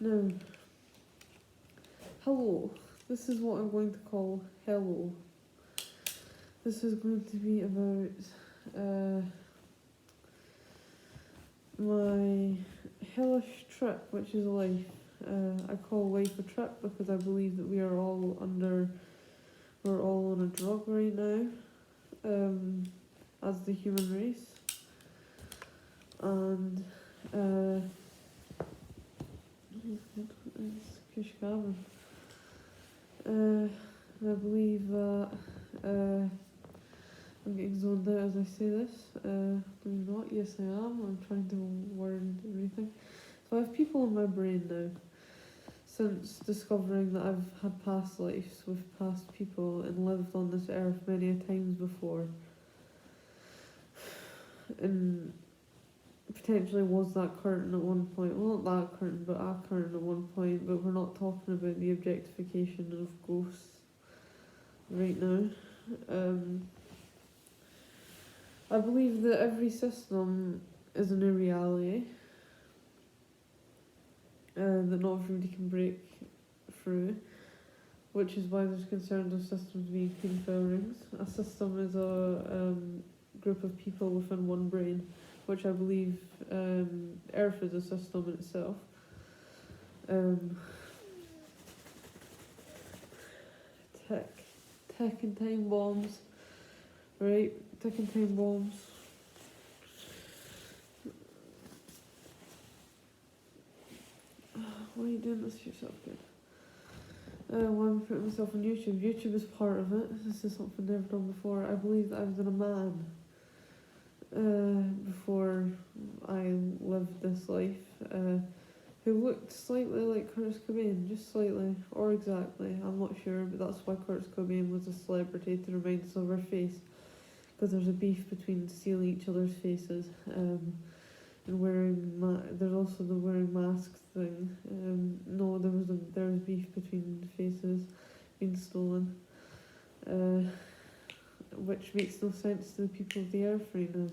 Now, hello. This is what I'm going to call hello. This is going to be about my hellish trip, which is life. I call life a trip because I believe that we're all on a drug right now, as the human race. And it's Kish Gavin. I believe that I'm getting zoned out as I say this. No, you're not. Yes, I am. I'm trying to word everything. So I have people in my brain now. Since discovering that I've had past lives with past people and lived on this earth many a times before, and potentially was that curtain at one point. Well, not that curtain, but a curtain at one point. But we're not talking about the objectification of ghosts right now. I believe that every system is in a reality that not everybody can break through, which is why there's concerns of systems being paedophile rings. A system is a group of people within one brain, which I believe Earth is a system in itself. Tech and time bombs, right? Tech and time bombs. Why are you doing this to yourself, kid? Why am I putting myself on YouTube? YouTube is part of it. This is something I've never done before. I believe that I was in a man before I lived this life, who looked slightly like Curtis Cobain, just slightly, or exactly, I'm not sure, but that's why Curtis Cobain was a celebrity, to remind us of her face, because there's a beef between stealing each other's faces, and wearing there's also the wearing masks thing. No, there was beef between faces being stolen, which makes no sense to the people of the earth right now.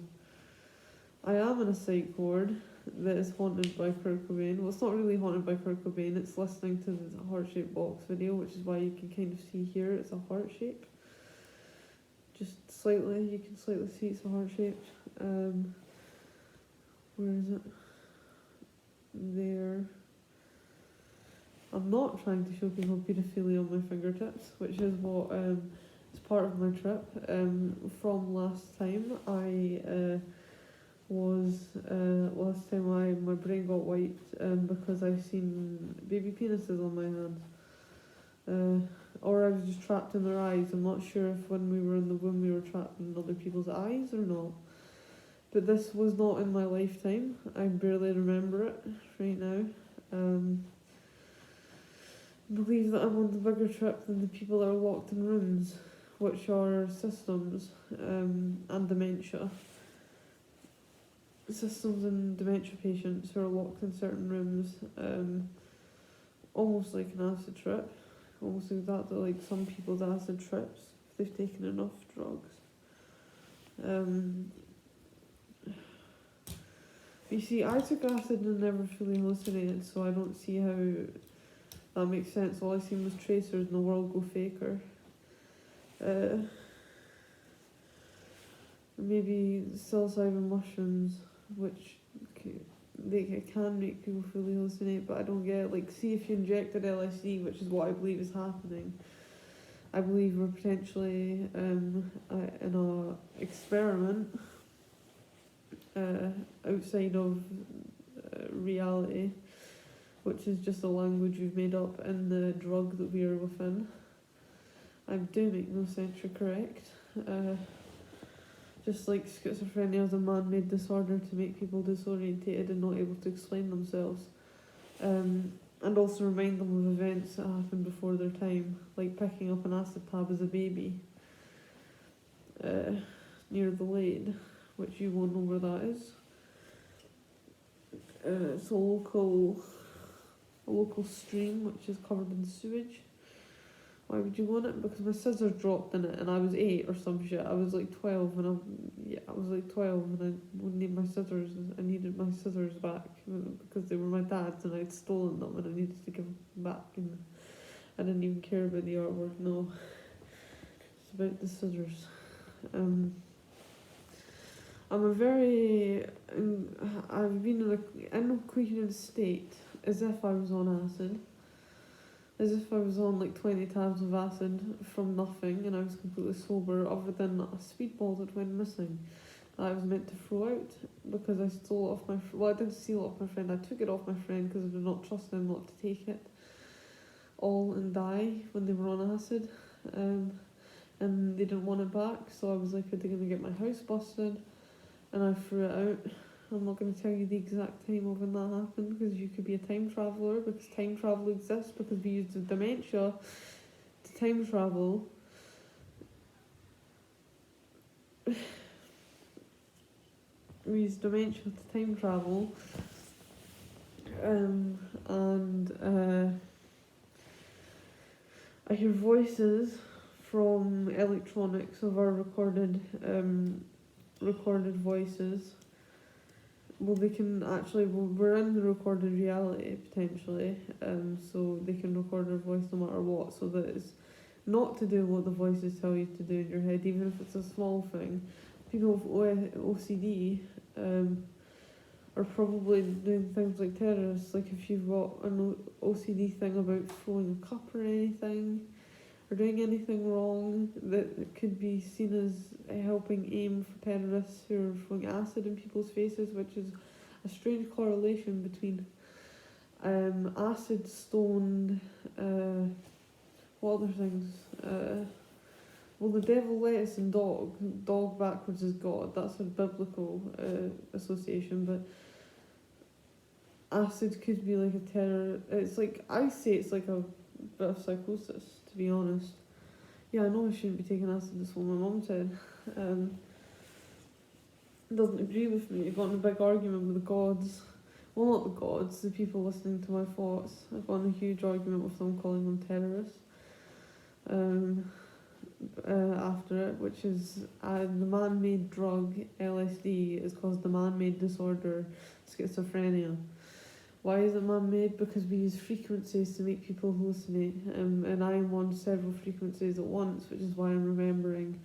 I am in a psych ward that is haunted by Kurt Cobain. Well, it's not really haunted by Kurt Cobain, it's listening to the heart-shaped box video, which is why you can kind of see here it's a heart shape. Just slightly, you can slightly see it's a heart shaped. Where is it? There. I'm not trying to show people paedophilia on my fingertips, which is what is part of my trip. From last time, my brain got wiped because I seen baby penises on my hands. Or I was just trapped in their eyes. I'm not sure if when we were in the womb we were trapped in other people's eyes or not. But this was not in my lifetime. I barely remember it right now. I believe that I'm on the bigger trip than the people that are locked in rooms, which are systems and dementia. Systems and dementia patients who are locked in certain rooms, almost like an acid trip. Almost like that like some people's acid trips if they've taken enough drugs. You see, I took acid and never fully hallucinated, so I don't see how that makes sense. All I seen was tracers and the world go faker. Maybe psilocybin mushrooms, which they can make people fully hallucinate, but I don't get it. Like, see if you injected LSD, which is what I believe is happening. I believe we're potentially in an experiment outside of reality, which is just a language we've made up in the drug that we are within. I do make no sense, you're correct. Just like schizophrenia is a man-made disorder to make people disorientated and not able to explain themselves. And also remind them of events that happened before their time, like picking up an acid tab as a baby near the lane, which you won't know where that is. It's a local stream which is covered in sewage, Why would you want it? Because my scissors dropped in it and I was 8 or some shit. I was like 12 and I was like 12 and I would need my scissors. I needed my scissors back because they were my dad's and I'd stolen them and I needed to give them back, and I didn't even care about the artwork, no. It's about the scissors. I'm a very, I've been in a quickening state as if I was on acid. As if I was on like 20 tabs of acid from nothing and I was completely sober, other than a speedball that went missing that I was meant to throw out because I stole it off my well, I didn't steal it off my friend, I took it off my friend because I did not trust them not to take it all and die when they were on acid. And they didn't want it back, so I was like, are they going to get my house busted? And I threw it out. I'm not going to tell you the exact time of when that happened because you could be a time traveller, because time travel exists, because we use the dementia to time travel. We use dementia to time travel. I hear voices from electronics of our recorded voices. Well, they can actually, we're in the recorded reality potentially, so they can record our voice no matter what, so that it's not to do what the voices tell you to do in your head, even if it's a small thing. People with OCD are probably doing things like terrorists, like if you've got an OCD thing about throwing a cup or anything, or doing anything wrong that could be seen as helping aim for terrorists who are throwing acid in people's faces, which is a strange correlation between acid, stoned, what other things? Well, the devil, lettuce and dog backwards is God, that's a biblical association, but acid could be like a terror, it's like, I say it's like a bit of psychosis, to be honest. Yeah, I know I shouldn't be taking acid, that's what my mum said. Doesn't agree with me. I got in a big argument with the gods. Well, not the gods, the people listening to my thoughts. I got in a huge argument with them, calling them terrorists. After it, which is the man-made drug LSD is caused the man-made disorder schizophrenia. Why is it man-made? Because we use frequencies to make people hallucinate, and I am on several frequencies at once, which is why I'm remembering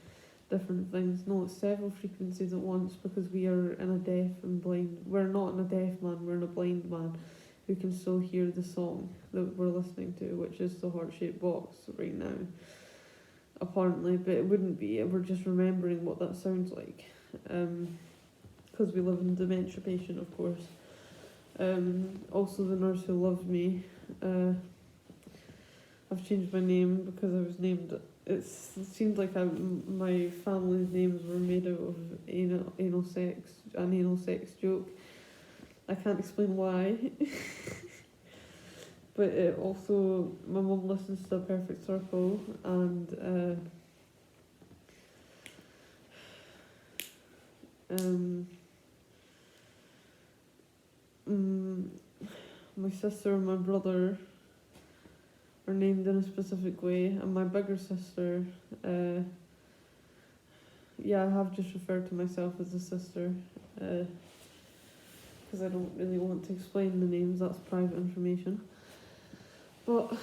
different things. No, it's several frequencies at once because we are in a deaf and blind. We're not in a deaf man, we're in a blind man who can still hear the song that we're listening to, which is the heart-shaped box right now, apparently, but it wouldn't be. We're just remembering what that sounds like, because we live in a dementia patient, of course. Also, the nurse who loved me, I've changed my name because I was named. It seemed like my family's names were made out of anal sex, an anal sex joke. I can't explain why. But it also, my mum listens to A Perfect Circle, and my sister and my brother are named in a specific way, and my bigger sister, I have just referred to myself as a sister, because I don't really want to explain the names, that's private information. But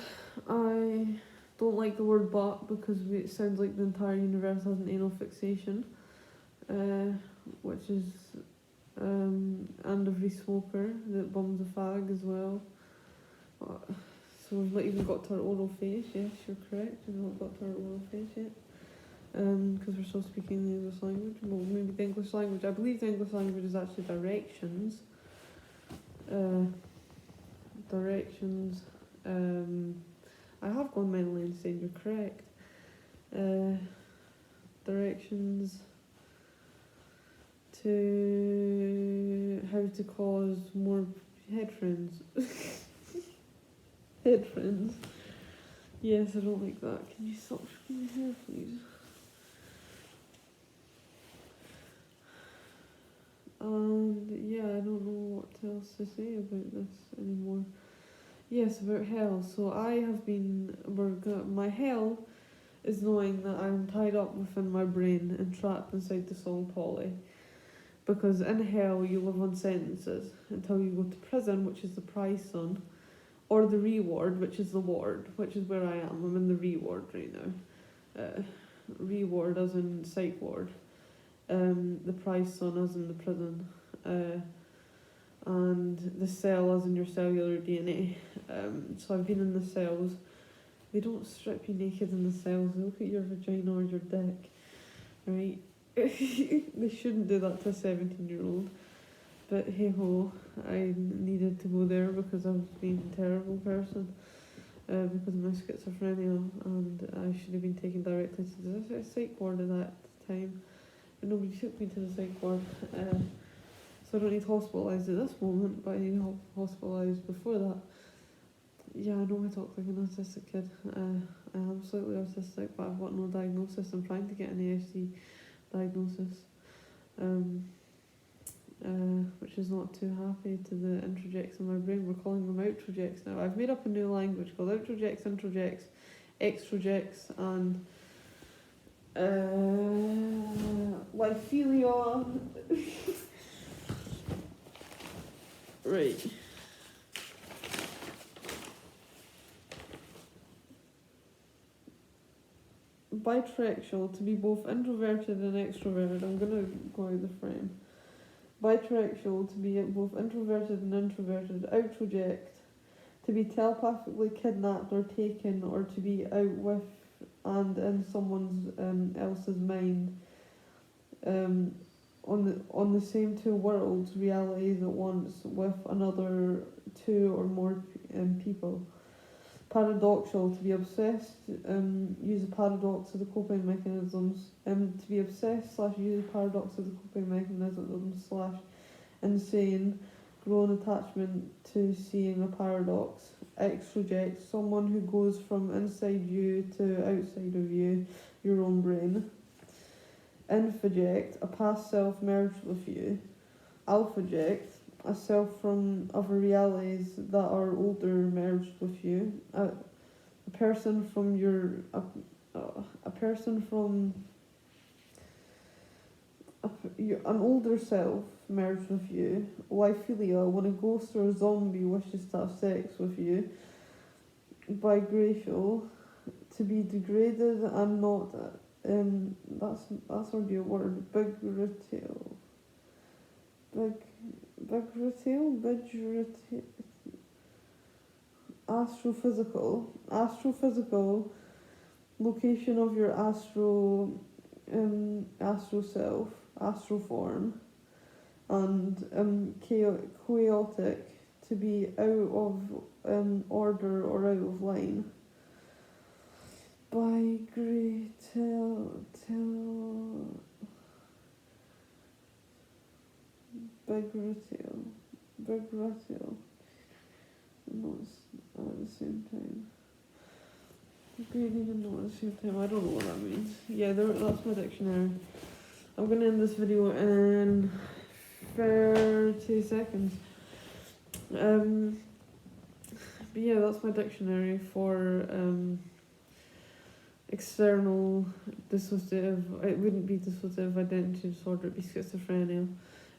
I don't like the word "but" because it sounds like the entire universe has an anal fixation, which is, and every smoker that bums a fag as well. So we've not even got to our oral phase. Yes, you're correct. We've not got to our oral phase yet. Because we're still speaking the English language. Well, maybe the English language. I believe the English language is actually directions. Directions. I have gone mentally insane. You're correct. Directions to how to cause more head friends. Head friends. Yes, I don't like that. Can you stop shaking my hair, please? And yeah, I don't know what else to say about this anymore. Yes, about hell. So I have been. My hell is knowing that I'm tied up within my brain and trapped inside the song Polly. Because in hell you live on sentences until you go to prison, which is the prize son, or the reward, which is the ward, which is where I am. I'm in the reward right now. Reward as in psych ward. The prize son as in the prison. And the cell as in your cellular DNA. So I've been in the cells. They don't strip you naked in the cells. They look at your vagina or your dick, right? They shouldn't do that to a 17-year-old. But hey ho, I needed to go there because I was being a terrible person. Because of my schizophrenia, and I should have been taken directly to the psych ward at that time. But nobody took me to the psych ward. So I don't need hospitalised at this moment, but I need hospitalised before that. Yeah, I know I talk like an autistic kid. I am slightly autistic, but I've got no diagnosis. I'm trying to get an ASD diagnosis, which is not too happy to the introjects in my brain. We're calling them outrojects now. I've made up a new language called outrojects, introjects, extrojects, and liphilia. Right. Bitrexual, to be both introverted and extroverted. I'm gonna go out the frame. Bitrexual, to be both introverted and introverted. Outroject, to be telepathically kidnapped or taken, or to be out with and in someone else's mind. On the same two worlds, realities at once, with another two or more people. Paradoxal, to be obsessed, use a paradox as a coping mechanisms. To be obsessed / use a paradox as a coping mechanism / insane, grown attachment to seeing a paradox. Extroject, someone who goes from inside you to outside of you, your own brain. Infoject, a past self merged with you. Alphaject, a self from other realities that are older merged with you. A person from your an older self merged with you. Liphilia, when a ghost or a zombie wishes to have sex with you. Bigration, to be degraded and not. That's already a word. Bigratile. Astrophysical, location of your astro self, astral form, and chaotic, to be out of order or out of line. Bigratile. Not at the same time. Grading and not at the same time. I don't know what that means. Yeah, that's my dictionary. I'm going to end this video in 30 seconds. But yeah, that's my dictionary for external dissociative. It wouldn't be dissociative identity disorder, it'd be schizophrenia.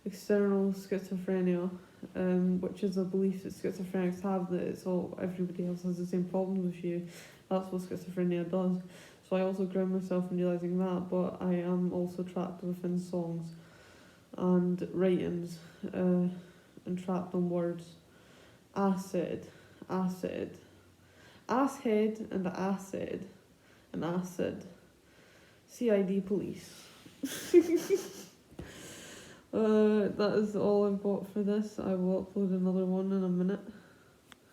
External schizophrenia, which is a belief that schizophrenics have, that it's all everybody else has the same problems as you. That's what schizophrenia does. So I also ground myself in realising that, but I am also trapped within songs and writings, and trapped on words. Acid, asshead and acid, and acid. CID police. That is all I've got for this. I will upload another one in a minute.